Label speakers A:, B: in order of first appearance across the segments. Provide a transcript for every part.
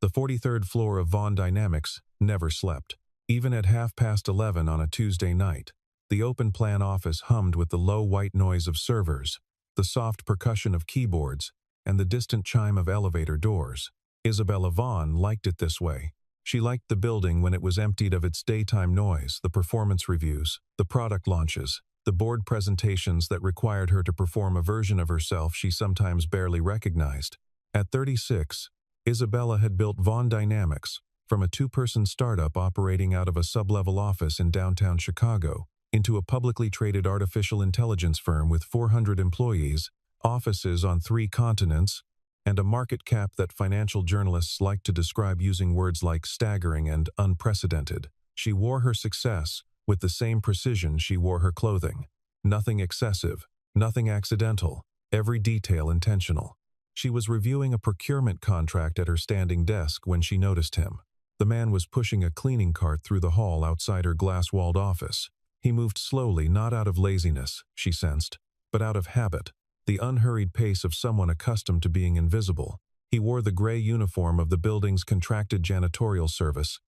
A: The 43rd floor of Vaughn Dynamics never slept. Even at 11:30 on a Tuesday night, the open-plan office hummed with the low white noise of servers, the soft percussion of keyboards, and the distant chime of elevator doors. Isabella Vaughn liked it this way. She liked the building when it was emptied of its daytime noise, the performance reviews, the product launches, the board presentations that required her to perform a version of herself she sometimes barely recognized. At 36, Isabella had built Vaughn Dynamics, from a two-person startup operating out of a sub-level office in downtown Chicago, into a publicly traded artificial intelligence firm with 400 employees, offices on 3 continents, and a market cap that financial journalists like to describe using words like staggering and unprecedented. She wore her success with the same precision she wore her clothing. Nothing excessive, nothing accidental, every detail intentional. She was reviewing a procurement contract at her standing desk when she noticed him. The man was pushing a cleaning cart through the hall outside her glass-walled office. He moved slowly, not out of laziness, she sensed, but out of habit, the unhurried pace of someone accustomed to being invisible. He wore the gray uniform of the building's contracted janitorial service,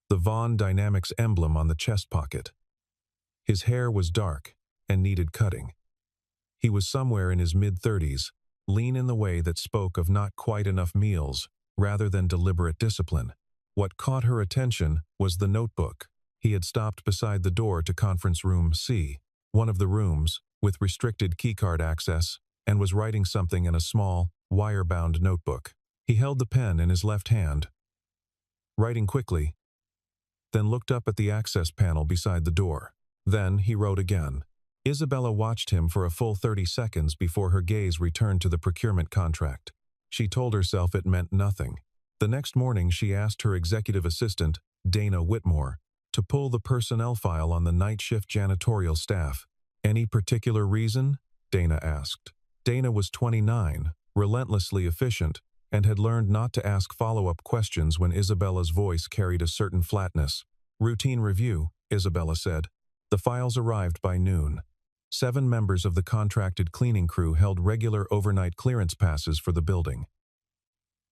A: the Vaughn Dynamics emblem on the chest pocket. His hair was dark and needed cutting. He was somewhere in his mid-30s, lean in the way that spoke of not quite enough meals rather than deliberate discipline. What caught her attention was the notebook. He had stopped beside the door to conference room C, one of the rooms with restricted keycard access, and was writing something in a small, wire-bound notebook. He held the pen in his left hand, writing quickly, then looked up at the access panel beside the door. Then he wrote again. Isabella watched him for a full 30 seconds before her gaze returned to the procurement contract. She told herself it meant nothing. The next morning she asked her executive assistant, Dana Whitmore, to pull the personnel file on the night shift janitorial staff. Any particular reason? Dana asked. Dana was 29, relentlessly efficient, and had learned not to ask follow-up questions when Isabella's voice carried a certain flatness. Routine review, Isabella said. The files arrived by noon. 7 members of the contracted cleaning crew held regular overnight clearance passes for the building.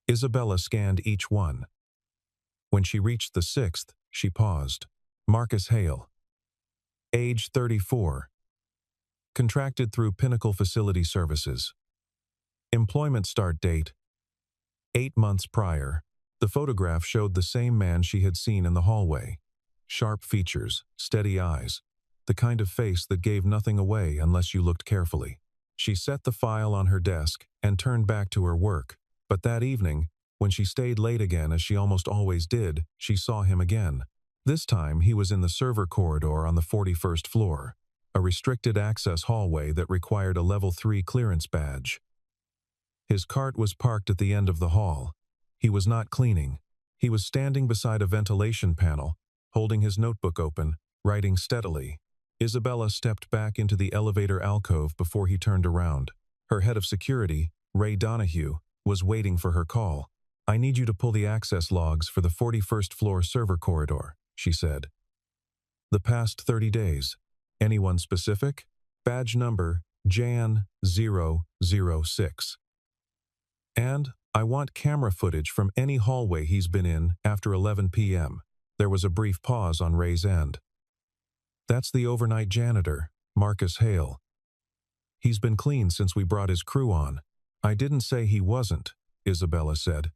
A: Isabella scanned each one. When she reached the 6th, she paused. Marcus Hale. Age 34. Contracted through Pinnacle Facility Services. Employment start date 8 months prior. The photograph showed the same man she had seen in the hallway. Sharp features, steady eyes, the kind of face that gave nothing away unless you looked carefully. She set the file on her desk and turned back to her work. But that evening, when she stayed late again as she almost always did, she saw him again. This time he was in the server corridor on the 41st floor, a restricted access hallway that required a level 3 clearance badge. His cart was parked at the end of the hall. He was not cleaning. He was standing beside a ventilation panel, holding his notebook open, writing steadily. Isabella stepped back into the elevator alcove before he turned around. Her head of security, Ray Donahue, was waiting for her call. I need you to pull the access logs for the 41st floor server corridor, she said. The past 30 days. Anyone specific? Badge number Jan 006. And I want camera footage from any hallway he's been in after 11 p.m. There was a brief pause on Ray's end. That's the overnight janitor, Marcus Hale. He's been clean since we brought his crew on. I didn't say he wasn't, Isabella said.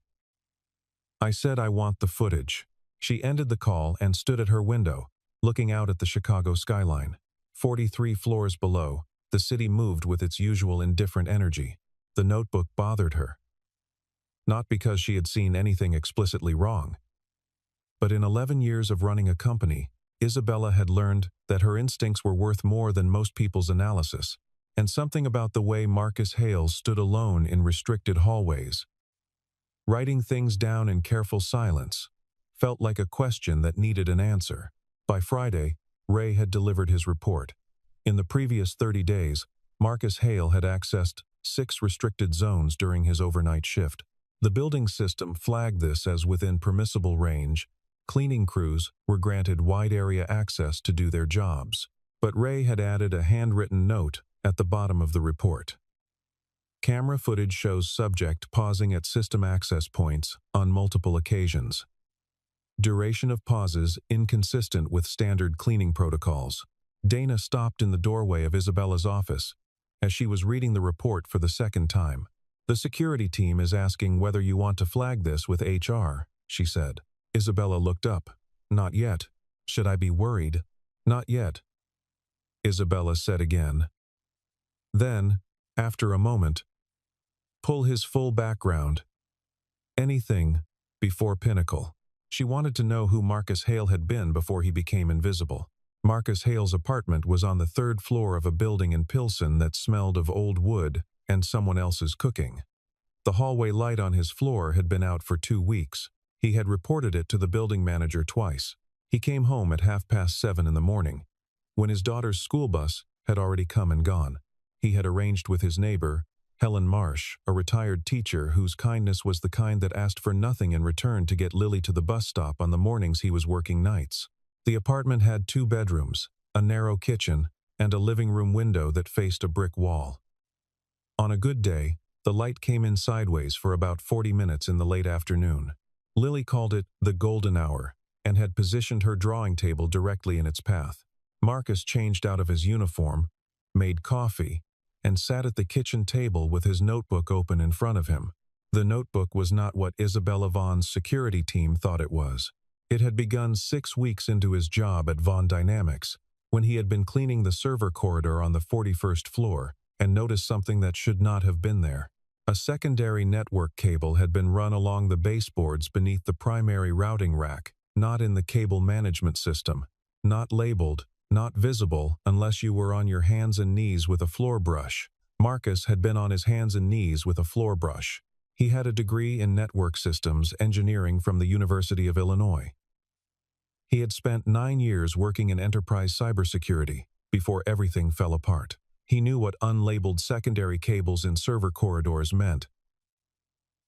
A: I said I want the footage. She ended the call and stood at her window, looking out at the Chicago skyline. 43 floors below, the city moved with its usual indifferent energy. The notebook bothered her. Not because she had seen anything explicitly wrong. But in 11 years of running a company, Isabella had learned that her instincts were worth more than most people's analysis, and something about the way Marcus Hale stood alone in restricted hallways, writing things down in careful silence, felt like a question that needed an answer. By Friday, Ray had delivered his report. In the previous 30 days, Marcus Hale had accessed 6 restricted zones during his overnight shift. The building system flagged this as within permissible range. Cleaning crews were granted wide-area access to do their jobs. But Ray had added a handwritten note at the bottom of the report. Camera footage shows subject pausing at system access points on multiple occasions. Duration of pauses inconsistent with standard cleaning protocols. Dana stopped in the doorway of Isabella's office as she was reading the report for the second time. "The security team is asking whether you want to flag this with HR," she said. Isabella looked up. "Not yet. Should I be worried?" "Not yet," Isabella said again. Then, after a moment, "Pull his full background. Anything before Pinnacle." She wanted to know who Marcus Hale had been before he became invisible. Marcus Hale's apartment was on the 3rd floor of a building in Pilsen that smelled of old wood and someone else's cooking. The hallway light on his floor had been out for 2 weeks. He had reported it to the building manager twice. He came home at 7:30 in the morning, when his daughter's school bus had already come and gone. He had arranged with his neighbor, Helen Marsh, a retired teacher whose kindness was the kind that asked for nothing in return, to get Lily to the bus stop on the mornings he was working nights. The apartment had 2 bedrooms, a narrow kitchen, and a living room window that faced a brick wall. On a good day, the light came in sideways for about 40 minutes in the late afternoon. Lily called it the golden hour and had positioned her drawing table directly in its path. Marcus changed out of his uniform, made coffee, and sat at the kitchen table with his notebook open in front of him. The notebook was not what Isabella Vaughn's security team thought it was. It had begun 6 weeks into his job at Vaughn Dynamics, when he had been cleaning the server corridor on the 41st floor and noticed something that should not have been there. A secondary network cable had been run along the baseboards beneath the primary routing rack, not in the cable management system, not labeled, not visible unless you were on your hands and knees with a floor brush. Marcus had been on his hands and knees with a floor brush. He had a degree in network systems engineering from the University of Illinois. He had spent 9 years working in enterprise cybersecurity before everything fell apart. He knew what unlabeled secondary cables in server corridors meant.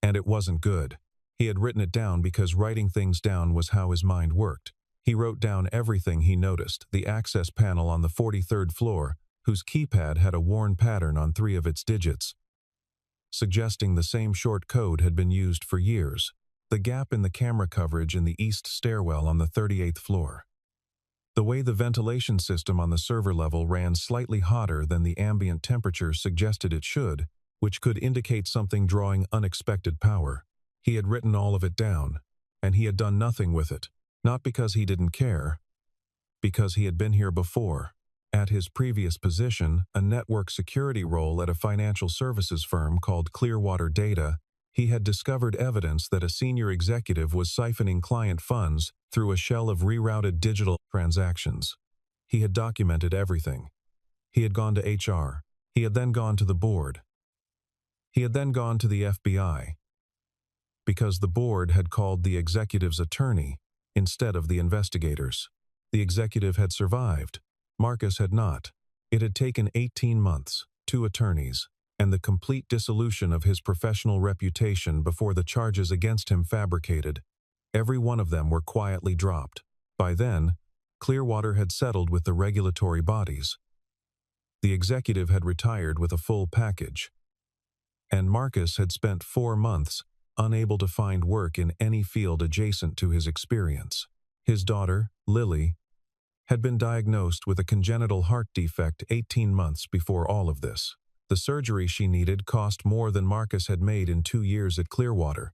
A: And it wasn't good. He had written it down because writing things down was how his mind worked. He wrote down everything he noticed: the access panel on the 43rd floor, whose keypad had a worn pattern on 3 of its digits, suggesting the same short code had been used for years. The gap in the camera coverage in the east stairwell on the 38th floor. The way the ventilation system on the server level ran slightly hotter than the ambient temperature suggested it should, which could indicate something drawing unexpected power. He had written all of it down, and he had done nothing with it. Not because he didn't care, because he had been here before. At his previous position, a network security role at a financial services firm called Clearwater Data, he had discovered evidence that a senior executive was siphoning client funds through a shell of rerouted digital transactions. He had documented everything. He had gone to HR. He had then gone to the board. He had then gone to the FBI. Because the board had called the executive's attorney instead of the investigators. The executive had survived. Marcus had not. It had taken 18 months, 2 attorneys, and the complete dissolution of his professional reputation before the charges against him fabricated. Every one of them were quietly dropped. By then, Clearwater had settled with the regulatory bodies. The executive had retired with a full package. And Marcus had spent 4 months unable to find work in any field adjacent to his experience. His daughter, Lily, had been diagnosed with a congenital heart defect 18 months before all of this. The surgery she needed cost more than Marcus had made in 2 years at Clearwater,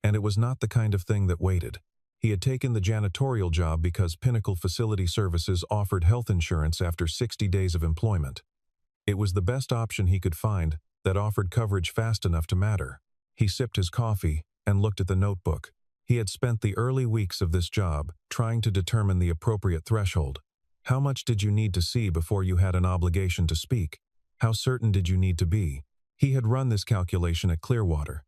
A: and it was not the kind of thing that waited. He had taken the janitorial job because Pinnacle Facility Services offered health insurance after 60 days of employment. It was the best option he could find that offered coverage fast enough to matter. He sipped his coffee and looked at the notebook. He had spent the early weeks of this job trying to determine the appropriate threshold. How much did you need to see before you had an obligation to speak? How certain did you need to be? He had run this calculation at Clearwater,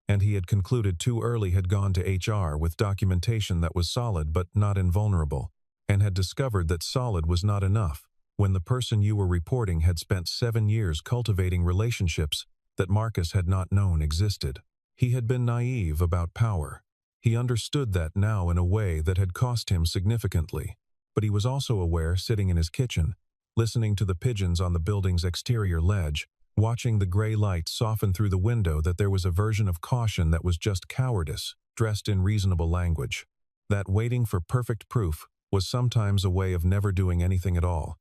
A: and he had concluded too early had gone to HR with documentation that was solid but not invulnerable, and had discovered that solid was not enough when the person you were reporting had spent 7 years cultivating relationships that Marcus had not known existed. He had been naive about power. He understood that now in a way that had cost him significantly, but he was also aware, sitting in his kitchen, listening to the pigeons on the building's exterior ledge, watching the gray light soften through the window, that there was a version of caution that was just cowardice, dressed in reasonable language. That waiting for perfect proof was sometimes a way of never doing anything at all.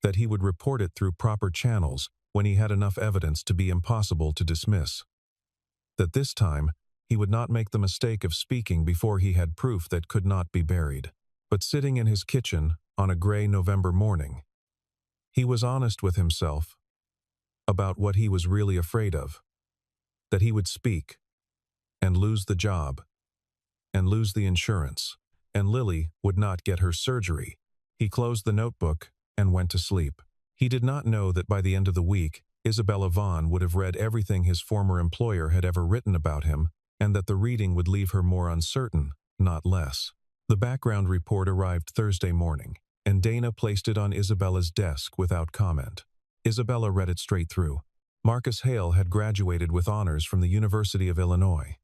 A: That he would report it through proper channels when he had enough evidence to be impossible to dismiss. That this time, he would not make the mistake of speaking before he had proof that could not be buried. But sitting in his kitchen on a gray November morning, he was honest with himself about what he was really afraid of. That he would speak and lose the job and lose the insurance, and Lily would not get her surgery. He closed the notebook and went to sleep. He did not know that by the end of the week, Isabella Vaughn would have read everything his former employer had ever written about him, and that the reading would leave her more uncertain, not less. The background report arrived Thursday morning, and Dana placed it on Isabella's desk without comment. Isabella read it straight through. Marcus Hale had graduated with honors from the University of Illinois.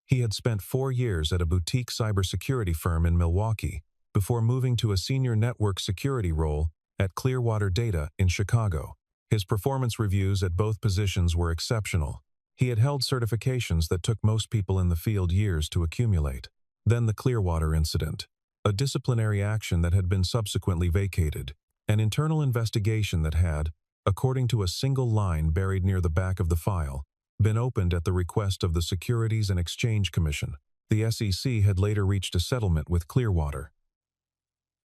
A: He had spent 4 years at a boutique cybersecurity firm in Milwaukee before moving to a senior network security role at Clearwater Data in Chicago. His performance reviews at both positions were exceptional. He had held certifications that took most people in the field years to accumulate. Then the Clearwater incident, a disciplinary action that had been subsequently vacated, an internal investigation that had, according to a single line buried near the back of the file, been opened at the request of the Securities and Exchange Commission. The SEC had later reached a settlement with Clearwater.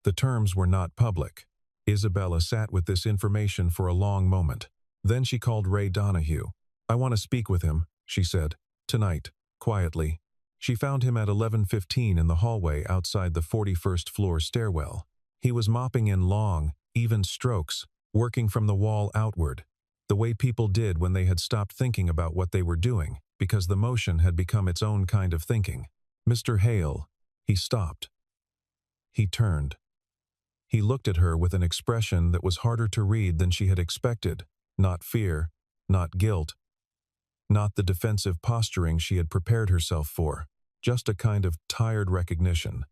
A: The terms were not public. Isabella sat with this information for a long moment. Then she called Ray Donahue. "I want to speak with him," she said. "Tonight," quietly. She found him at 11:15 in the hallway outside the 41st floor stairwell. He was mopping in long, even strokes, working from the wall outward, the way people did when they had stopped thinking about what they were doing, because the motion had become its own kind of thinking. "Mr. Hale." He stopped. He turned. He looked at her with an expression that was harder to read than she had expected. Not fear, not guilt, not the defensive posturing she had prepared herself for, just a kind of tired recognition,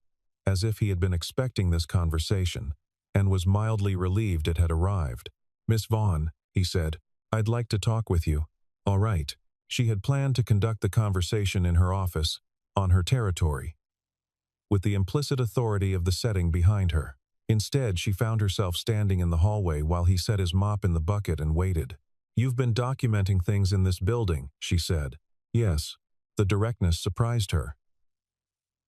A: as if he had been expecting this conversation, and was mildly relieved it had arrived. "Miss Vaughn," he said, "I'd like to talk with you." "All right." She had planned to conduct the conversation in her office, on her territory, with the implicit authority of the setting behind her. Instead, she found herself standing in the hallway while he set his mop in the bucket and waited. "You've been documenting things in this building," she said. "Yes." The directness surprised her.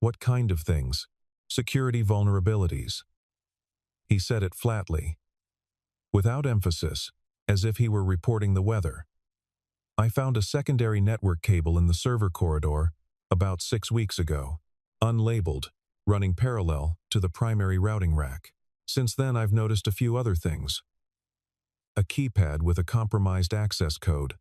A: "What kind of things?" "Security vulnerabilities." He said it flatly, without emphasis, as if he were reporting the weather. "I found a secondary network cable in the server corridor about 6 weeks ago, unlabeled, running parallel to the primary routing rack. Since then I've noticed a few other things. A keypad with a compromised access code,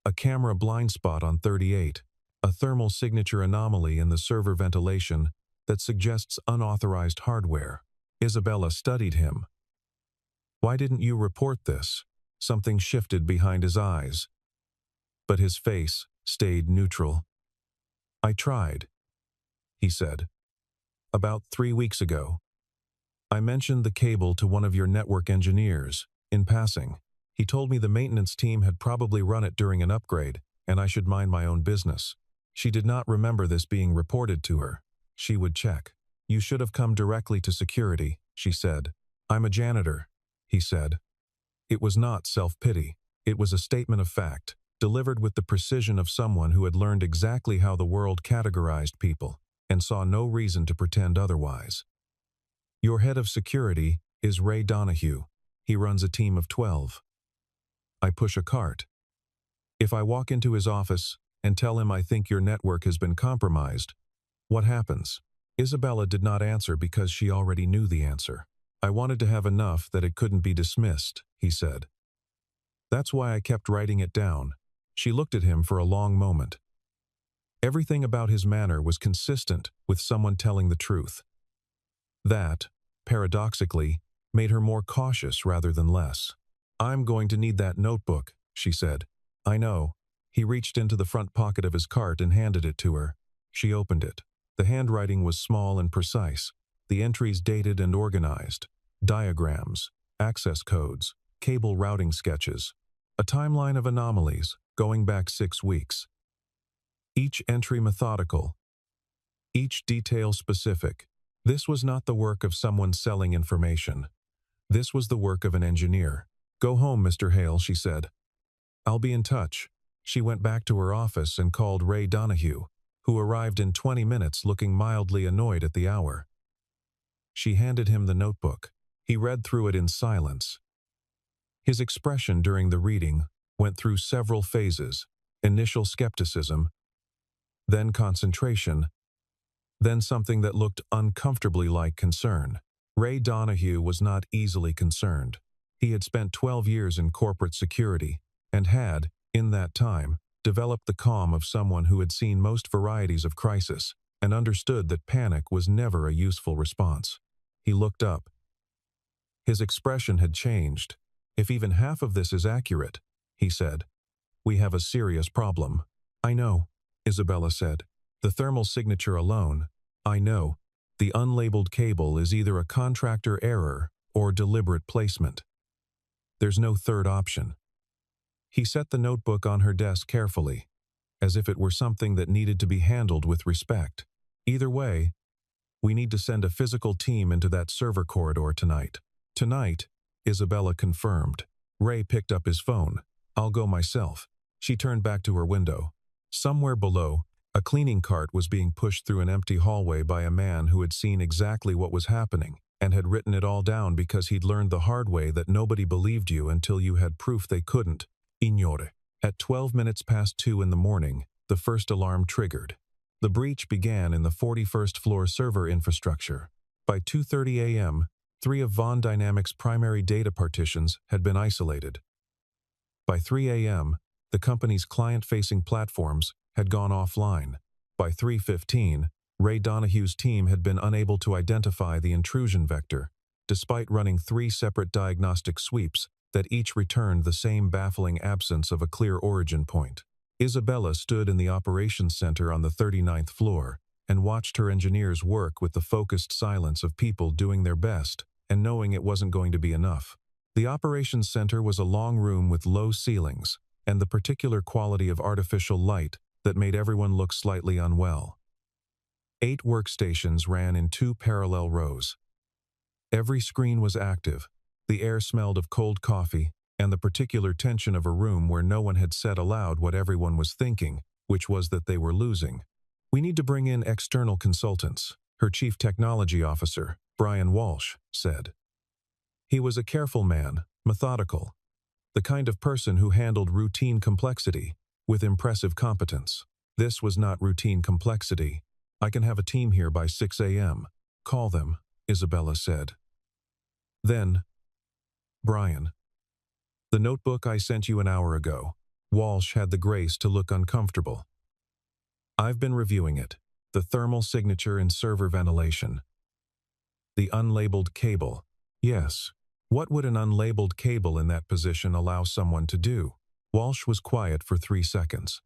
A: a camera blind spot on 38, a thermal signature anomaly in the server ventilation that suggests unauthorized hardware." Isabella studied him. "Why didn't you report this?" Something shifted behind his eyes, but his face stayed neutral. "I tried," he said. "About 3 weeks ago. I mentioned the cable to one of your network engineers, in passing. He told me the maintenance team had probably run it during an upgrade, and I should mind my own business. She did not remember this being reported to her. She would check. "You should have come directly to security," she said. "I'm a janitor," he said. It was not self-pity. It was a statement of fact, delivered with the precision of someone who had learned exactly how the world categorized people, and saw no reason to pretend otherwise. "Your head of security is Ray Donahue. He runs a team of 12. I push a cart. If I walk into his office and tell him I think your network has been compromised, what happens?" Isabella did not answer because she already knew the answer. "I wanted to have enough that it couldn't be dismissed," he said. "That's why I kept writing it down." She looked at him for a long moment. Everything about his manner was consistent with someone telling the truth. That, paradoxically, made her more cautious rather than less. "I'm going to need that notebook," she said. "I know." He reached into the front pocket of his cart and handed it to her. She opened it. The handwriting was small and precise, the entries dated and organized, diagrams, access codes, cable routing sketches, a timeline of anomalies going back 6 weeks. Each entry methodical, each detail specific. This was not the work of someone selling information. This was the work of an engineer. "Go home, Mr. Hale," she said. "I'll be in touch." She went back to her office and called Ray Donahue, who arrived in 20 minutes looking mildly annoyed at the hour. She handed him the notebook. He read through it in silence. His expression during the reading went through several phases: initial skepticism, then concentration, then something that looked uncomfortably like concern. Ray Donahue was not easily concerned. He had spent 12 years in corporate security and had, in that time, developed the calm of someone who had seen most varieties of crisis and understood that panic was never a useful response. He looked up. His expression had changed. "If even half of this is accurate," he said, "we have a serious problem." "I know," Isabella said. "The thermal signature alone, I know. The unlabeled cable is either a contractor error or deliberate placement. There's no third option." He set the notebook on her desk carefully, as if it were something that needed to be handled with respect. "Either way, we need to send a physical team into that server corridor tonight." "Tonight," Isabella confirmed. Ray picked up his phone. "I'll go myself." She turned back to her window. Somewhere below, a cleaning cart was being pushed through an empty hallway by a man who had seen exactly what was happening and had written it all down because he'd learned the hard way that nobody believed you until you had proof they couldn't. Ignore. At 12 minutes past 2 in the morning, the first alarm triggered. The breach began in the 41st floor server infrastructure. By 2:30 a.m., 3 of Von Dynamics' primary data partitions had been isolated. By 3 a.m., the company's client-facing platforms had gone offline. By 3:15, Ray Donahue's team had been unable to identify the intrusion vector, despite running 3 separate diagnostic sweeps that each returned the same baffling absence of a clear origin point. Isabella stood in the operations center on the 39th floor and watched her engineers work with the focused silence of people doing their best and knowing it wasn't going to be enough. The operations center was a long room with low ceilings and the particular quality of artificial light that made everyone look slightly unwell. 8 workstations ran in 2 parallel rows. Every screen was active. The air smelled of cold coffee and the particular tension of a room where no one had said aloud what everyone was thinking, which was that they were losing. "We need to bring in external consultants," her chief technology officer, Brian Walsh, said. He was a careful man, methodical, the kind of person who handled routine complexity with impressive competence. "This was not routine complexity. I can have a team here by 6 a.m. "Call them," Isabella said. Then, "Brian, the notebook I sent you an hour ago." Walsh had the grace to look uncomfortable. "I've been reviewing it. The thermal signature and server ventilation. The unlabeled cable. Yes. What would an unlabeled cable in that position allow someone to do?" Walsh was quiet for 3 seconds.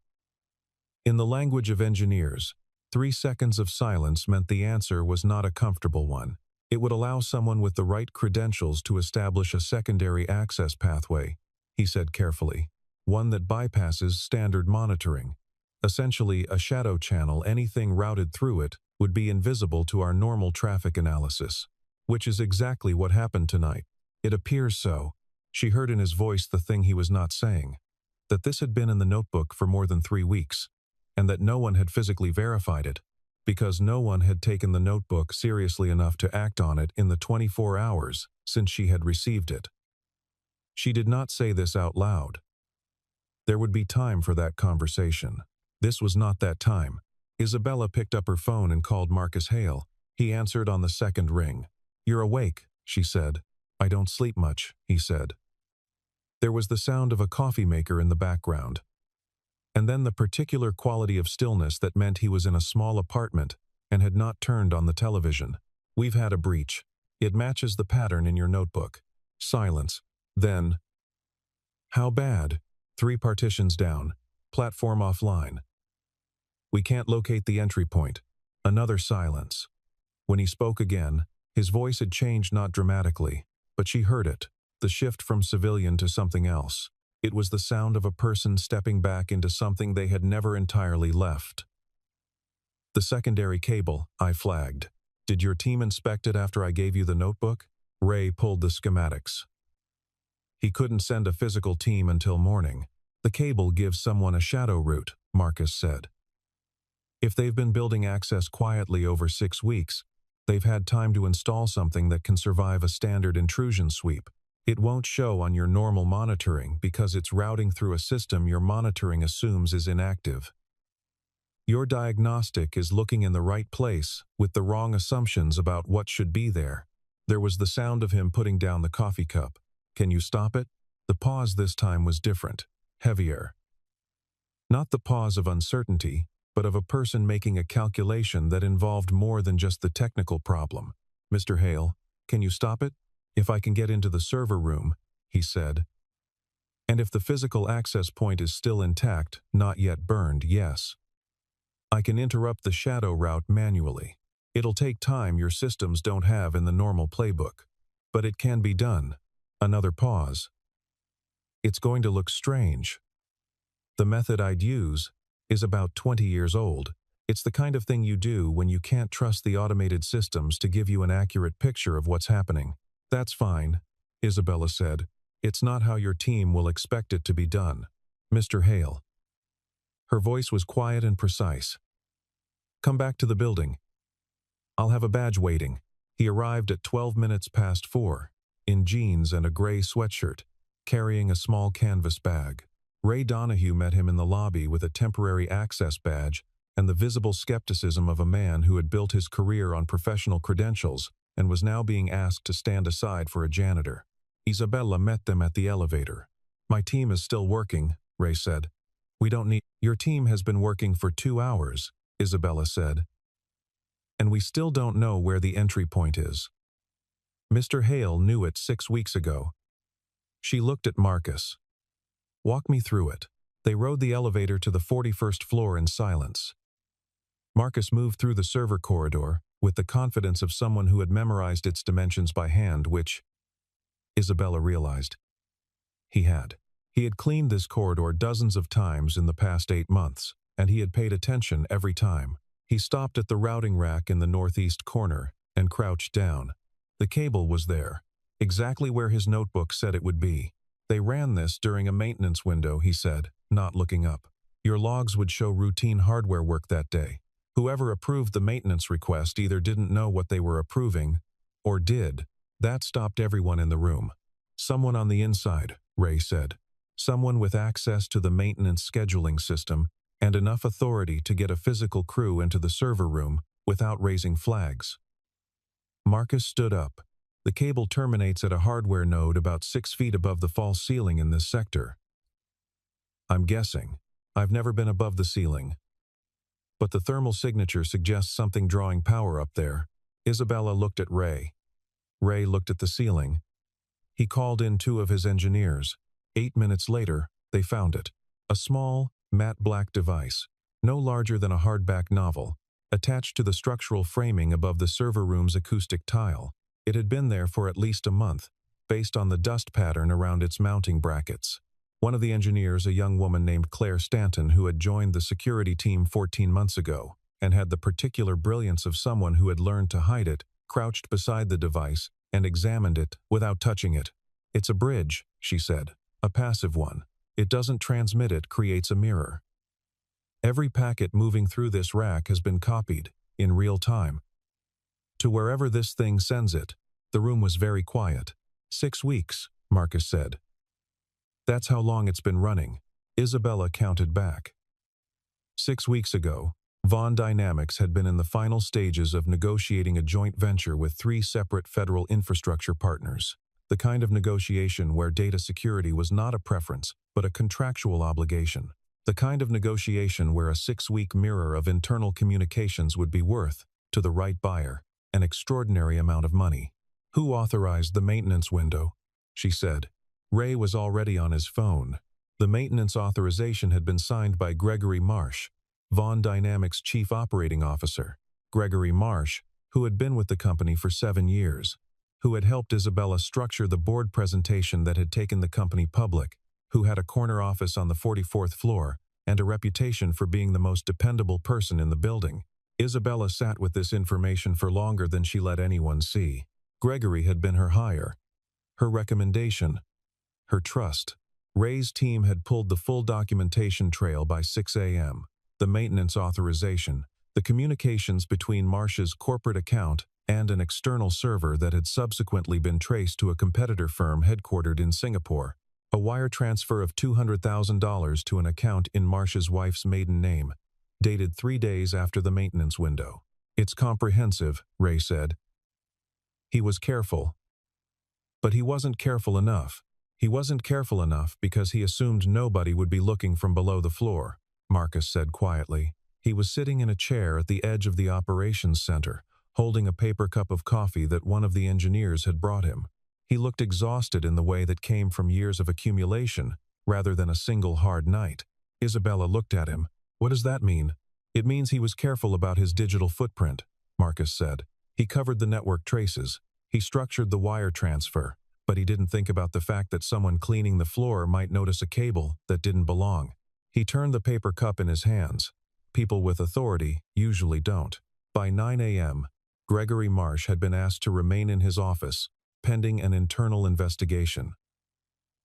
A: In the language of engineers, 3 seconds of silence meant the answer was not a comfortable one. It would allow someone with the right credentials to establish a secondary access pathway, he said carefully, one that bypasses standard monitoring. Essentially, a shadow channel. Anything routed through it would be invisible to our normal traffic analysis, which is exactly what happened tonight. It appears so. She heard in his voice the thing he was not saying, that this had been in the notebook for more than 3 weeks, and that no one had physically verified it, because no one had taken the notebook seriously enough to act on it in the 24 hours since she had received it. She did not say this out loud. There would be time for that conversation. This was not that time. Isabella picked up her phone and called Marcus Hale. He answered on the second ring. "You're awake," she said. "I don't sleep much," he said. There was the sound of a coffee maker in the background. And then the particular quality of stillness that meant he was in a small apartment and had not turned on the television. "We've had a breach. It matches the pattern in your notebook." Silence. Then, "How bad?" 3 partitions down. Platform offline. "We can't locate the entry point." Another silence. When he spoke again, his voice had changed not dramatically, but she heard it. the shift from civilian to something else. It was the sound of a person stepping back into something they had never entirely left. The secondary cable, I flagged. Did your team inspect it after I gave you the notebook? Ray pulled the schematics. He couldn't send a physical team until morning. The cable gives someone a shadow route, Marcus said. If they've been building access quietly over 6 weeks, they've had time to install something that can survive a standard intrusion sweep. It won't show on your normal monitoring because it's routing through a system your monitoring assumes is inactive. Your diagnostic is looking in the right place with the wrong assumptions about what should be there. There was the sound of him putting down the coffee cup. Can you stop it? The pause this time was different, heavier. Not the pause of uncertainty, but of a person making a calculation that involved more than just the technical problem. Mr. Hale, can you stop it? If I can get into the server room, he said. And if the physical access point is still intact, not yet burned, yes. I can interrupt the shadow route manually. It'll take time your systems don't have in the normal playbook. But it can be done. Another pause. It's going to look strange. The method I'd use is about 20 years old. It's the kind of thing you do when you can't trust the automated systems to give you an accurate picture of what's happening. That's fine, Isabella said. It's not how your team will expect it to be done. Mr. Hale. Her voice was quiet and precise. Come back to the building. I'll have a badge waiting. He arrived at 12 minutes past 4, in jeans and a gray sweatshirt, carrying a small canvas bag. Ray Donahue met him in the lobby with a temporary access badge and the visible skepticism of a man who had built his career on professional credentials and was now being asked to stand aside for a janitor. Isabella met them at the elevator. My team is still working, Ray said. We don't need— Your team has been working for 2 hours, Isabella said. And we still don't know where the entry point is. Mr. Hale knew it 6 weeks ago. She looked at Marcus. Walk me through it. They rode the elevator to the 41st floor in silence. Marcus moved through the server corridor with the confidence of someone who had memorized its dimensions by hand, which, Isabella realized, he had. He had cleaned this corridor dozens of times in the past 8 months, and he had paid attention every time. He stopped at the routing rack in the northeast corner and crouched down. The cable was there, exactly where his notebook said it would be. They ran this during a maintenance window, he said, not looking up. Your logs would show routine hardware work that day. Whoever approved the maintenance request either didn't know what they were approving, or did. That stopped everyone in the room. Someone on the inside, Ray said. Someone with access to the maintenance scheduling system and enough authority to get a physical crew into the server room without raising flags. Marcus stood up. The cable terminates at a hardware node about 6 feet above the false ceiling in this sector. I'm guessing. I've never been above the ceiling. But the thermal signature suggests something drawing power up there. Isabella looked at Ray. Ray looked at the ceiling. He called in 2 of his engineers. 8 minutes later, they found it. A small, matte black device, no larger than a hardback novel, attached to the structural framing above the server room's acoustic tile. It had been there for at least a month, based on the dust pattern around its mounting brackets. One of the engineers, a young woman named Claire Stanton, who had joined the security team 14 months ago, and had the particular brilliance of someone who had learned to hide it, crouched beside the device and examined it without touching it. It's a bridge, she said, a passive one. It doesn't transmit, it creates a mirror. Every packet moving through this rack has been copied, in real time, to wherever this thing sends it. The room was very quiet. 6 weeks, Marcus said. That's how long it's been running. Isabella counted back. 6 weeks ago, Vaughn Dynamics had been in the final stages of negotiating a joint venture with 3 separate federal infrastructure partners. The kind of negotiation where data security was not a preference, but a contractual obligation. The kind of negotiation where a 6-week mirror of internal communications would be worth, to the right buyer, an extraordinary amount of money. Who authorized the maintenance window? She said. Ray was already on his phone. The maintenance authorization had been signed by Gregory Marsh, Vaughn Dynamics' chief operating officer. Gregory Marsh, who had been with the company for 7 years. who had helped Isabella structure the board presentation that had taken the company public, who had a corner office on the 44th floor, and a reputation for being the most dependable person in the building. Isabella sat with this information for longer than she let anyone see. Gregory had been her hire, her recommendation, her trust. Ray's team had pulled the full documentation trail by 6 a.m. The maintenance authorization, the communications between Marsh's corporate account and an external server that had subsequently been traced to a competitor firm headquartered in Singapore, a wire transfer of $200,000 to an account in Marsh's wife's maiden name, dated 3 days after the maintenance window. "It's comprehensive," Ray said. He was careful. But he wasn't careful enough. He wasn't careful enough because he assumed nobody would be looking from below the floor, Marcus said quietly. He was sitting in a chair at the edge of the operations center, holding a paper cup of coffee that one of the engineers had brought him. He looked exhausted in the way that came from years of accumulation, rather than a single hard night. Isabella looked at him. "What does that mean?" "It means he was careful about his digital footprint," Marcus said. "He covered the network traces. He structured the wire transfer, but he didn't think about the fact that someone cleaning the floor might notice a cable that didn't belong." He turned the paper cup in his hands. People with authority usually don't. By 9 a.m., Gregory Marsh had been asked to remain in his office, pending an internal investigation.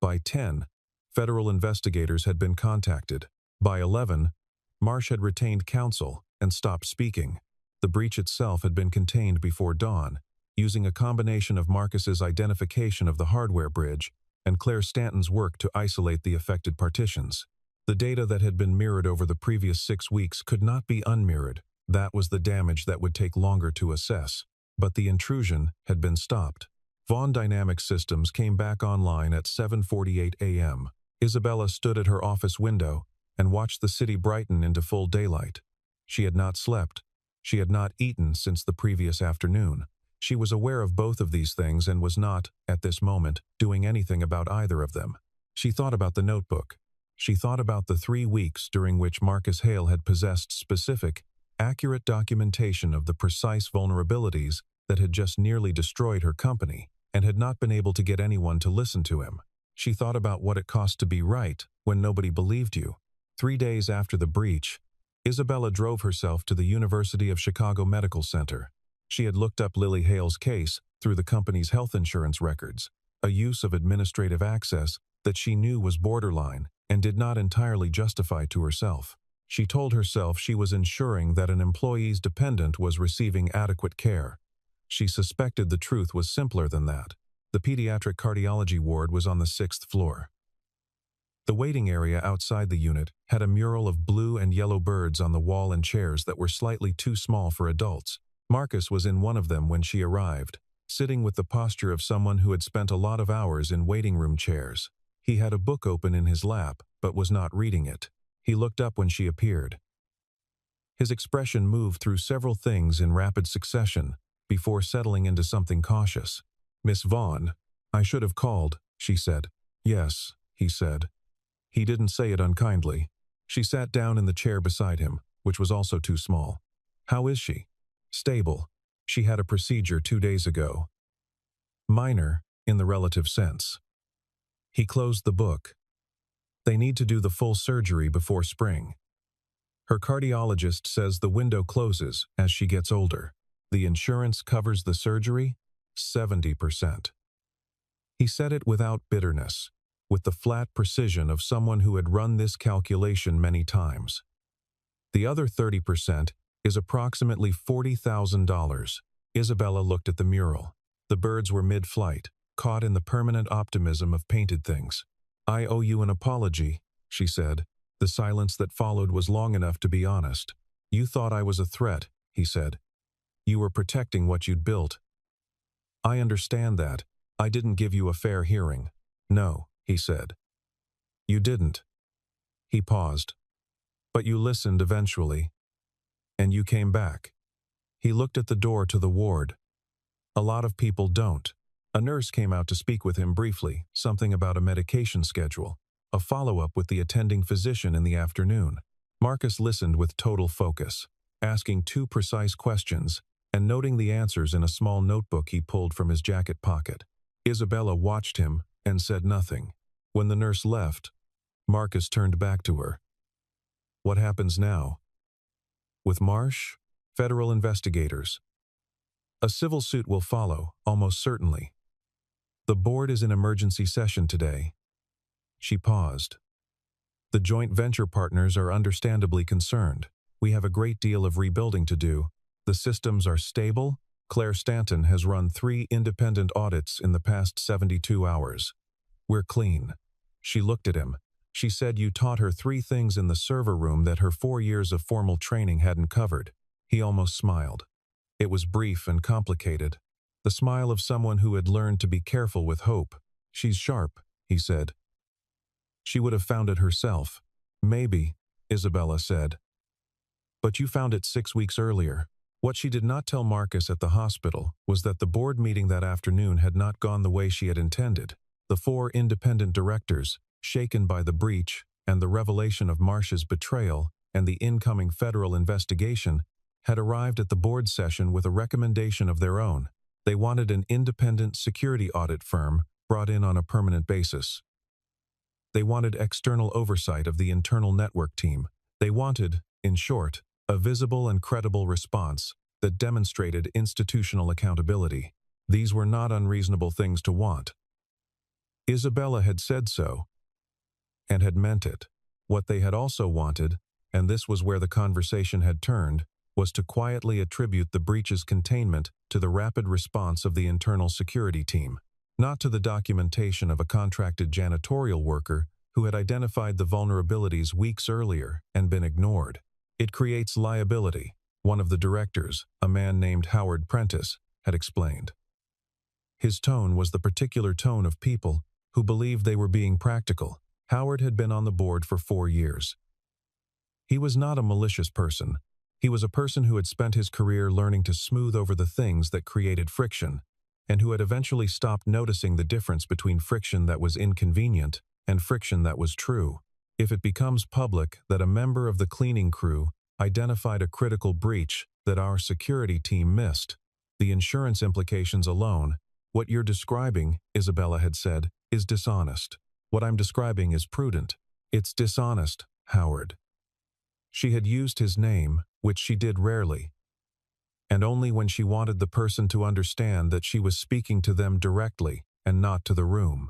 A: By 10, federal investigators had been contacted. By 11, Marsh had retained counsel and stopped speaking. The breach itself had been contained before dawn, using a combination of Marcus's identification of the hardware bridge and Claire Stanton's work to isolate the affected partitions. The data that had been mirrored over the previous 6 weeks could not be unmirrored. That was the damage that would take longer to assess. But the intrusion had been stopped. Vaughn Dynamics systems came back online at 7:48 a.m. Isabella stood at her office window and watched the city brighten into full daylight. She had not slept. She had not eaten since the previous afternoon. She was aware of both of these things and was not, at this moment, doing anything about either of them. She thought about the notebook. She thought about the 3 weeks during which Marcus Hale had possessed specific, accurate documentation of the precise vulnerabilities that had just nearly destroyed her company and had not been able to get anyone to listen to him. She thought about what it cost to be right when nobody believed you. 3 days after the breach, Isabella drove herself to the University of Chicago Medical Center. She had looked up Lily Hale's case through the company's health insurance records, a use of administrative access that she knew was borderline and did not entirely justify to herself. She told herself she was ensuring that an employee's dependent was receiving adequate care. She suspected the truth was simpler than that. The pediatric cardiology ward was on the 6th floor. The waiting area outside the unit had a mural of blue and yellow birds on the wall and chairs that were slightly too small for adults. Marcus was in one of them when she arrived, sitting with the posture of someone who had spent a lot of hours in waiting room chairs. He had a book open in his lap, but was not reading it. He looked up when she appeared. His expression moved through several things in rapid succession before settling into something cautious. "Miss Vaughn, I should have called," she said. "Yes," he said. He didn't say it unkindly. She sat down in the chair beside him, which was also too small. "How is she?" "Stable. She had a procedure 2 days ago. Minor, in the relative sense." He closed the book. "They need to do the full surgery before spring. Her cardiologist says the window closes as she gets older. The insurance covers the surgery, 70%. He said it without bitterness, with the flat precision of someone who had run this calculation many times. The other 30% is approximately $40,000. Isabella looked at the mural. The birds were mid-flight, caught in the permanent optimism of painted things. "I owe you an apology," she said. The silence that followed was long enough to be honest. "You thought I was a threat," he said. "You were protecting what you'd built. I understand that. I didn't give you a fair hearing." "No," he said. "You didn't." He paused. "But you listened eventually. And you came back." He looked at the door to the ward. "A lot of people don't." A nurse came out to speak with him briefly, something about a medication schedule, a follow-up with the attending physician in the afternoon. Marcus listened with total focus, asking 2 precise questions, and noting the answers in a small notebook he pulled from his jacket pocket. Isabella watched him and said nothing. When the nurse left, Marcus turned back to her. What happens now? With Marsh, federal investigators. A civil suit will follow, almost certainly. The board is in emergency session today. She paused. The joint venture partners are understandably concerned. We have a great deal of rebuilding to do. The systems are stable. Claire Stanton has run 3 independent audits in the past 72 hours. We're clean. She looked at him. She said you taught her 3 things in the server room that her 4 years of formal training hadn't covered. He almost smiled. It was brief and complicated. The smile of someone who had learned to be careful with hope. She's sharp, he said. She would have found it herself. Maybe, Isabella said. But you found it 6 weeks earlier. What she did not tell Marcus at the hospital was that the board meeting that afternoon had not gone the way she had intended. The 4 independent directors, shaken by the breach and the revelation of Marsh's betrayal and the incoming federal investigation, had arrived at the board session with a recommendation of their own. They wanted an independent security audit firm brought in on a permanent basis. They wanted external oversight of the internal network team. They wanted, in short, a visible and credible response that demonstrated institutional accountability. These were not unreasonable things to want. Isabella had said so, and had meant it. What they had also wanted, and this was where the conversation had turned, was to quietly attribute the breach's containment to the rapid response of the internal security team, not to the documentation of a contracted janitorial worker who had identified the vulnerabilities weeks earlier and been ignored. It creates liability, one of the directors, a man named Howard Prentice, had explained. His tone was the particular tone of people who believed they were being practical. Howard had been on the board for 4 years. He was not a malicious person. He was a person who had spent his career learning to smooth over the things that created friction, and who had eventually stopped noticing the difference between friction that was inconvenient and friction that was true. If it becomes public that a member of the cleaning crew identified a critical breach that our security team missed, the insurance implications alone, what you're describing, Isabella had said, is dishonest. What I'm describing is prudent. It's dishonest, Howard. She had used his name, which she did rarely, and only when she wanted the person to understand that she was speaking to them directly and not to the room.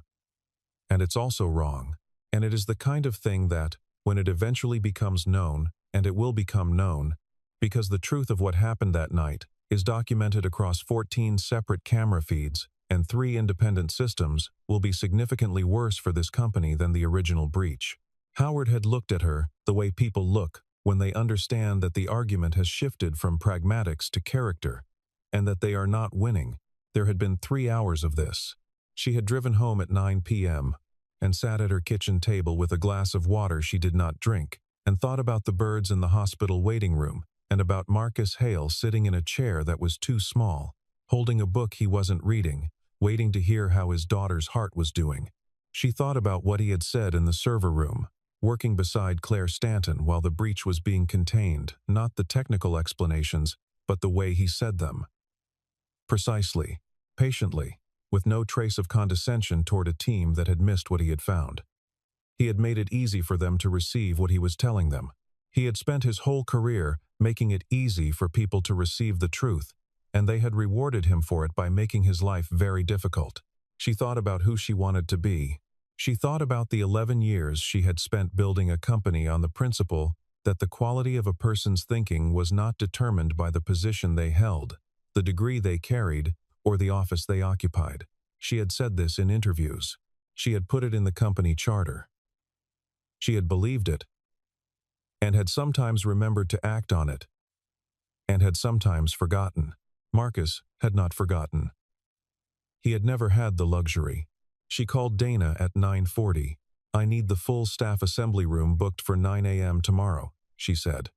A: And it's also wrong, and it is the kind of thing that, when it eventually becomes known, and it will become known, because the truth of what happened that night is documented across 14 separate camera feeds and 3 independent systems, will be significantly worse for this company than the original breach. Howard had looked at her the way people look when they understand that the argument has shifted from pragmatics to character, and that they are not winning. There had been 3 hours of this. She had driven home at 9 p.m. and sat at her kitchen table with a glass of water she did not drink, and thought about the birds in the hospital waiting room, and about Marcus Hale sitting in a chair that was too small, holding a book he wasn't reading, waiting to hear how his daughter's heart was doing. She thought about what he had said in the server room, working beside Claire Stanton while the breach was being contained, not the technical explanations, but the way he said them. Precisely, patiently, with no trace of condescension toward a team that had missed what he had found. He had made it easy for them to receive what he was telling them. He had spent his whole career making it easy for people to receive the truth, and they had rewarded him for it by making his life very difficult. She thought about who she wanted to be. She thought about the 11 years she had spent building a company on the principle that the quality of a person's thinking was not determined by the position they held, the degree they carried, or the office they occupied. She had said this in interviews. She had put it in the company charter. She had believed it, and had sometimes remembered to act on it, and had sometimes forgotten. Marcus had not forgotten. He had never had the luxury. She called Dana at 9:40. "I need the full staff assembly room booked for 9 a.m. tomorrow," she said.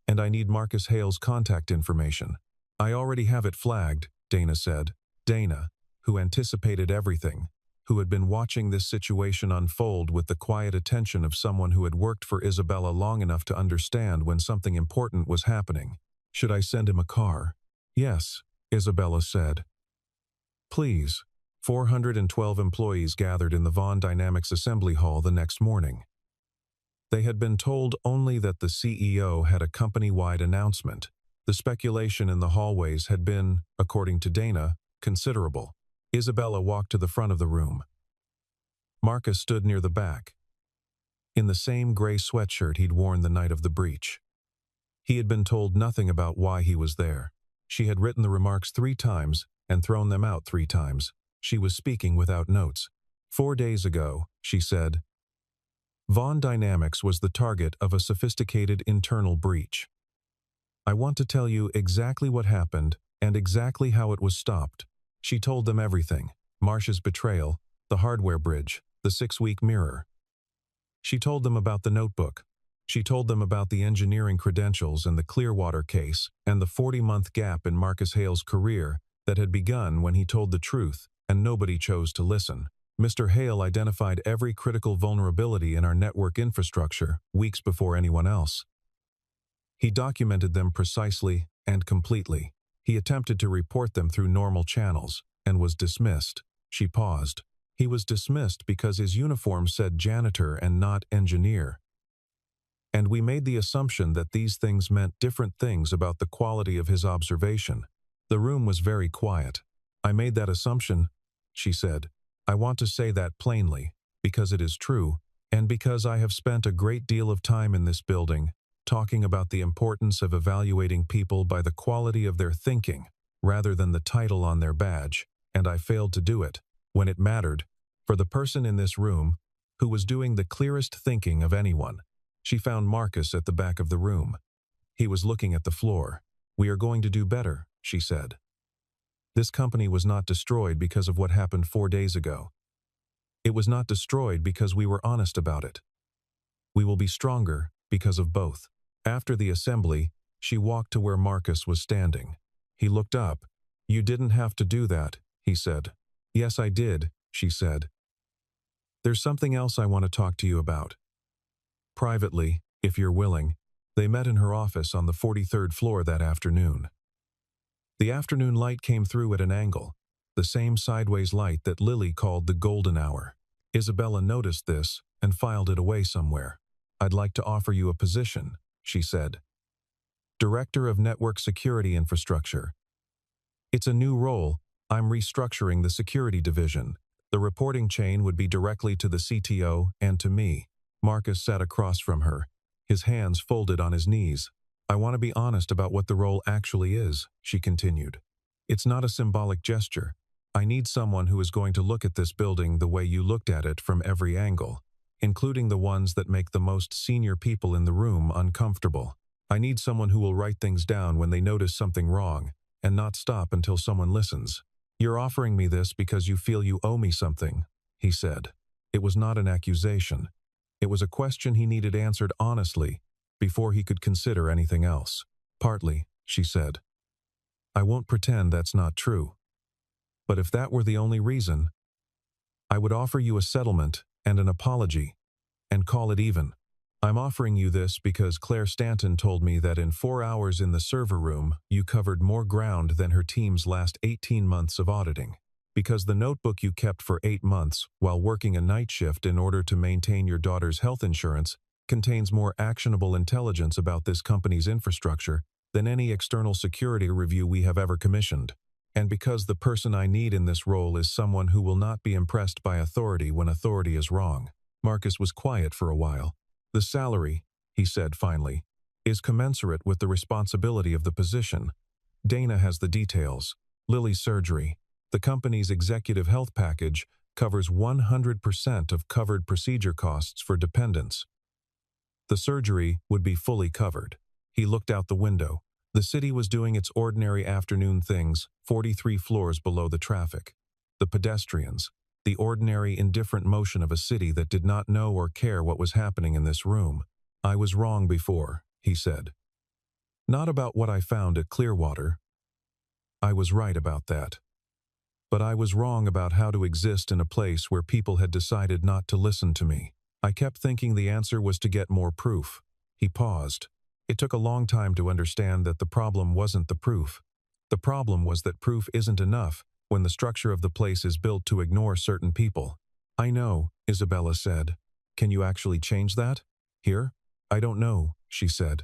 A: "And I need Marcus Hale's contact information." "I already have it flagged," Dana said. Dana, who anticipated everything, who had been watching this situation unfold with the quiet attention of someone who had worked for Isabella long enough to understand when something important was happening. "Should I send him a car?" Yes, Isabella said. Please. 412 employees gathered in the Vaughn Dynamics Assembly Hall the next morning. They had been told only that the CEO had a company-wide announcement. The speculation in the hallways had been, according to Dana, considerable. Isabella walked to the front of the room. Marcus stood near the back, in the same gray sweatshirt he'd worn the night of the breach. He had been told nothing about why he was there. She had written the remarks 3 times and thrown them out 3 times. She was speaking without notes. 4 days ago, she said, Vaughn Dynamics was the target of a sophisticated internal breach. I want to tell you exactly what happened and exactly how it was stopped. She told them everything. Marcia's betrayal, the hardware bridge, the 6-week mirror. She told them about the notebook. She told them about the engineering credentials and the Clearwater case and the 40-month gap in Marcus Hale's career that had begun when he told the truth and nobody chose to listen. Mr. Hale identified every critical vulnerability in our network infrastructure weeks before anyone else. He documented them precisely and completely. He attempted to report them through normal channels and was dismissed. She paused. He was dismissed because his uniform said janitor and not engineer. And we made the assumption that these things meant different things about the quality of his observation. The room was very quiet. I made that assumption, she said. I want to say that plainly, because it is true, and because I have spent a great deal of time in this building, talking about the importance of evaluating people by the quality of their thinking, rather than the title on their badge, and I failed to do it, when it mattered, for the person in this room, who was doing the clearest thinking of anyone. She found Marcus at the back of the room. He was looking at the floor. We are going to do better, she said. This company was not destroyed because of what happened 4 days ago. It was not destroyed because we were honest about it. We will be stronger because of both. After the assembly, she walked to where Marcus was standing. He looked up. You didn't have to do that, he said. Yes, I did, she said. There's something else I want to talk to you about. Privately, if you're willing. They met in her office on the 43rd floor that afternoon. The afternoon light came through at an angle, the same sideways light that Lily called the golden hour. Isabella noticed this and filed it away somewhere. I'd like to offer you a position, she said. Director of Network Security Infrastructure. It's a new role. I'm restructuring the security division. The reporting chain would be directly to the CTO and to me. Marcus sat across from her, his hands folded on his knees. I want to be honest about what the role actually is, she continued. It's not a symbolic gesture. I need someone who is going to look at this building the way you looked at it from every angle, including the ones that make the most senior people in the room uncomfortable. I need someone who will write things down when they notice something wrong, and not stop until someone listens. You're offering me this because you feel you owe me something, he said. It was not an accusation. It was a question he needed answered honestly before he could consider anything else. Partly, she said. I won't pretend that's not true. But if that were the only reason, I would offer you a settlement and an apology, and call it even. I'm offering you this because Claire Stanton told me that in 4 hours in the server room, you covered more ground than her team's last 18 months of auditing. Because the notebook you kept for 8 months while working a night shift in order to maintain your daughter's health insurance contains more actionable intelligence about this company's infrastructure than any external security review we have ever commissioned. And because the person I need in this role is someone who will not be impressed by authority when authority is wrong. Marcus was quiet for a while. The salary, he said finally, is commensurate with the responsibility of the position. Dana has the details. Lily's surgery. The company's executive health package covers 100% of covered procedure costs for dependents. The surgery would be fully covered. He looked out the window. The city was doing its ordinary afternoon things, 43 floors below the traffic. The pedestrians, the ordinary indifferent motion of a city that did not know or care what was happening in this room. I was wrong before, he said. Not about what I found at Clearwater. I was right about that. But I was wrong about how to exist in a place where people had decided not to listen to me. I kept thinking the answer was to get more proof. He paused. It took a long time to understand that the problem wasn't the proof. The problem was that proof isn't enough when the structure of the place is built to ignore certain people. I know, Isabella said. Can you actually change that? Here? I don't know, she said.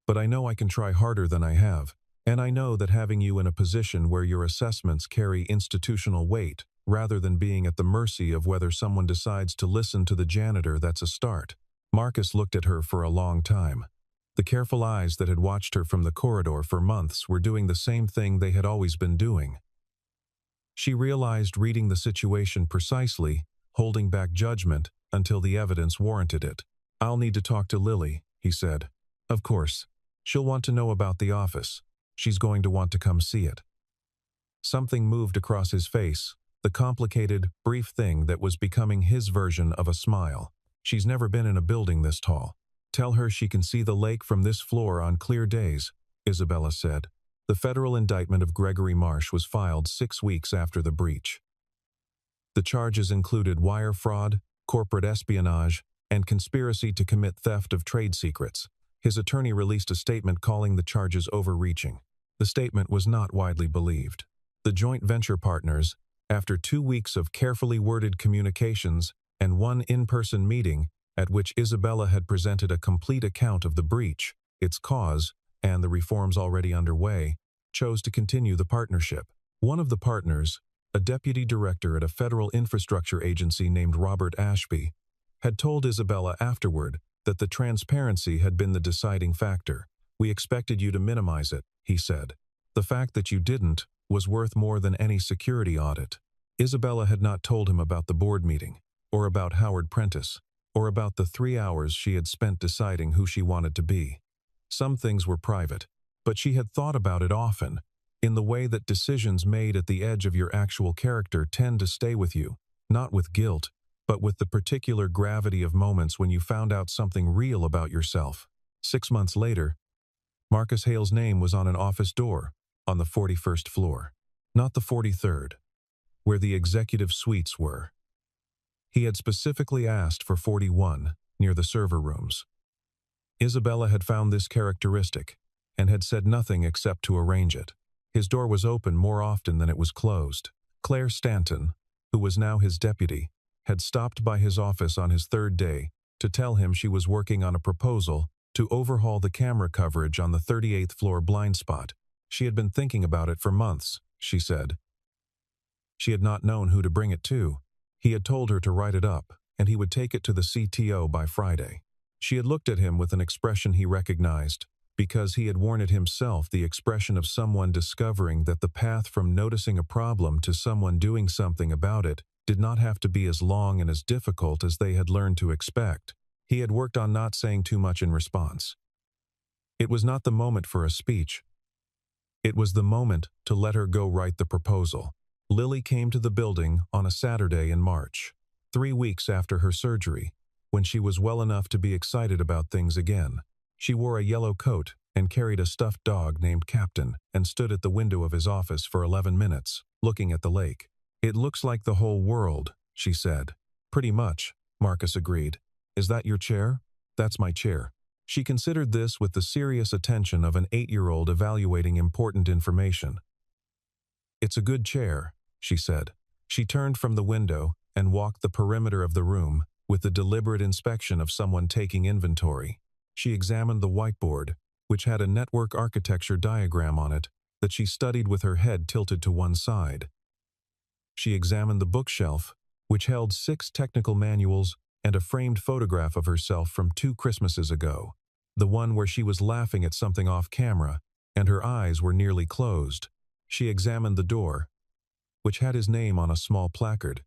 A: But I know I can try harder than I have, and I know that having you in a position where your assessments carry institutional weight, rather than being at the mercy of whether someone decides to listen to the janitor, that's a start. Marcus looked at her for a long time. The careful eyes that had watched her from the corridor for months were doing the same thing they had always been doing. She realized reading the situation precisely, holding back judgment until the evidence warranted it. I'll need to talk to Lily, he said. Of course. She'll want to know about the office. She's going to want to come see it. Something moved across his face, the complicated, brief thing that was becoming his version of a smile. She's never been in a building this tall. Tell her she can see the lake from this floor on clear days, Isabella said. The federal indictment of Gregory Marsh was filed 6 weeks after the breach. The charges included wire fraud, corporate espionage, and conspiracy to commit theft of trade secrets. His attorney released a statement calling the charges overreaching. The statement was not widely believed. The joint venture partners, after 2 weeks of carefully worded communications and one in-person meeting at which Isabella had presented a complete account of the breach, its cause, and the reforms already underway, chose to continue the partnership. One of the partners, a deputy director at a federal infrastructure agency named Robert Ashby, had told Isabella afterward that the transparency had been the deciding factor. We expected you to minimize it, he said. The fact that you didn't was worth more than any security audit. Isabella had not told him about the board meeting, or about Howard Prentice, or about the 3 hours she had spent deciding who she wanted to be. Some things were private, but she had thought about it often, in the way that decisions made at the edge of your actual character tend to stay with you, not with guilt, but with the particular gravity of moments when you found out something real about yourself. 6 months later, Marcus Hale's name was on an office door on the 41st floor, not the 43rd, where the executive suites were. He had specifically asked for 41, near the server rooms. Isabella had found this characteristic, and had said nothing except to arrange it. His door was open more often than it was closed. Claire Stanton, who was now his deputy, had stopped by his office on his 3rd day to tell him she was working on a proposal to overhaul the camera coverage on the 38th floor blind spot. She had been thinking about it for months, she said. She had not known who to bring it to. He had told her to write it up, and he would take it to the CTO by Friday. She had looked at him with an expression he recognized, because he had worn it himself, the expression of someone discovering that the path from noticing a problem to someone doing something about it did not have to be as long and as difficult as they had learned to expect. He had worked on not saying too much in response. It was not the moment for a speech. It was the moment to let her go write the proposal. Lily came to the building on a Saturday in March, 3 weeks after her surgery, when she was well enough to be excited about things again. She wore a yellow coat and carried a stuffed dog named Captain and stood at the window of his office for 11 minutes, looking at the lake. It looks like the whole world, she said. Pretty much, Marcus agreed. Is that your chair? That's my chair. She considered this with the serious attention of an 8-year-old evaluating important information. It's a good chair, she said. She turned from the window and walked the perimeter of the room with the deliberate inspection of someone taking inventory. She examined the whiteboard, which had a network architecture diagram on it that she studied with her head tilted to one side. She examined the bookshelf, which held 6 technical manuals and a framed photograph of herself from 2 Christmases ago, the one where she was laughing at something off camera, and her eyes were nearly closed. She examined the door, which had his name on a small placard,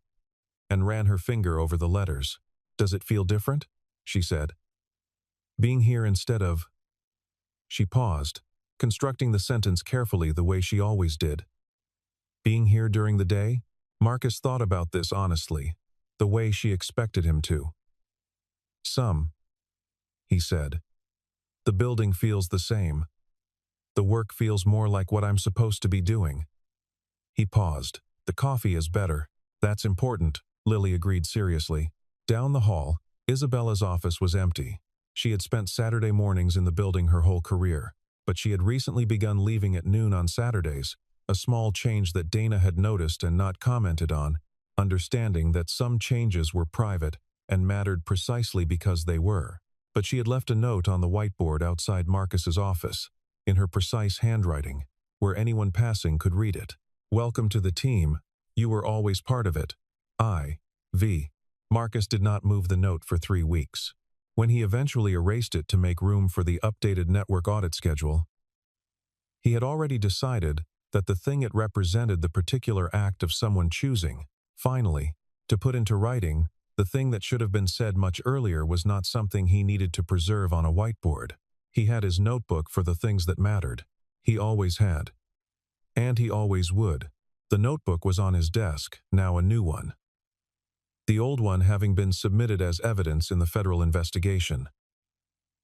A: and ran her finger over the letters. Does it feel different? She said. Being here instead of... She paused, constructing the sentence carefully the way she always did. Being here during the day? Marcus thought about this honestly, the way she expected him to. Some, he said. The building feels the same. The work feels more like what I'm supposed to be doing. He paused. The coffee is better. That's important, Lily agreed seriously. Down the hall, Isabella's office was empty. She had spent Saturday mornings in the building her whole career. but she had recently begun leaving at noon on Saturdays, a small change that Dana had noticed and not commented on, understanding that some changes were private and mattered precisely because they were. But she had left a note on the whiteboard outside Marcus's office, in her precise handwriting, where anyone passing could read it. "Welcome to the team. You were always part of it. I.V." Marcus did not move the note for 3 weeks. When he eventually erased it to make room for the updated network audit schedule, he had already decided that the thing it represented the particular act of someone choosing, finally, to put into writing, the thing that should have been said much earlier was not something he needed to preserve on a whiteboard. He had his notebook for the things that mattered. He always had. And he always would. The notebook was on his desk, now a new one. The old one having been submitted as evidence in the federal investigation.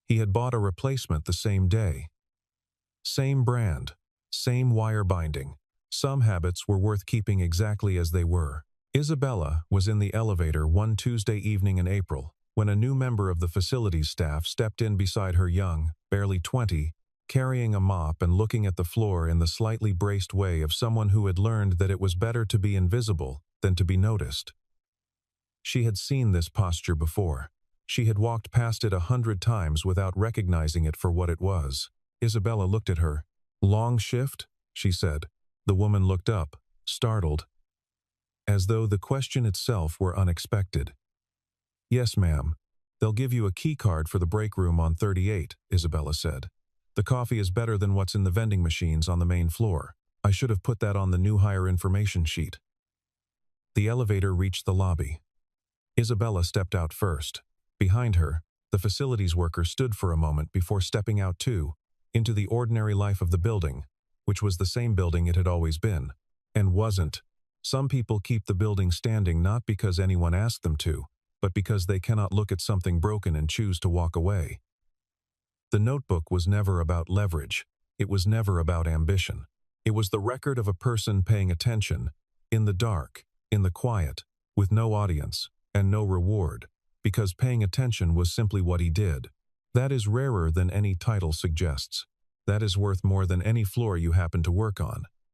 A: He had bought a replacement the same day. Same brand, same wire binding. Some habits were worth keeping exactly as they were. Isabella was in the elevator one Tuesday evening in April, when a new member of the facilities staff stepped in beside her young, barely 20, carrying a mop and looking at the floor in the slightly braced way of someone who had learned that it was better to be invisible than to be noticed. She had seen this posture before. She had walked past it 100 times without recognizing it for what it was. Isabella looked at her. "Long shift?" she said. The woman looked up, startled, as though the question itself were unexpected. "Yes, ma'am. They'll give you a key card for the break room on 38, Isabella said. "The coffee is better than what's in the vending machines on the main floor. I should have put that on the new hire information sheet." The elevator reached the lobby. Isabella stepped out first. Behind her, the facilities worker stood for a moment before stepping out too, into the ordinary life of the building, which was the same building it had always been, and wasn't. Some people keep the building standing not because anyone asked them to, but because they cannot look at something broken and choose to walk away. The notebook was never about leverage. It was never about ambition. It was the record of a person paying attention, in the dark, in the quiet, with no audience, and no reward, because paying attention was simply what he did. That is rarer than any title suggests. That is worth more than any floor you happen to work on.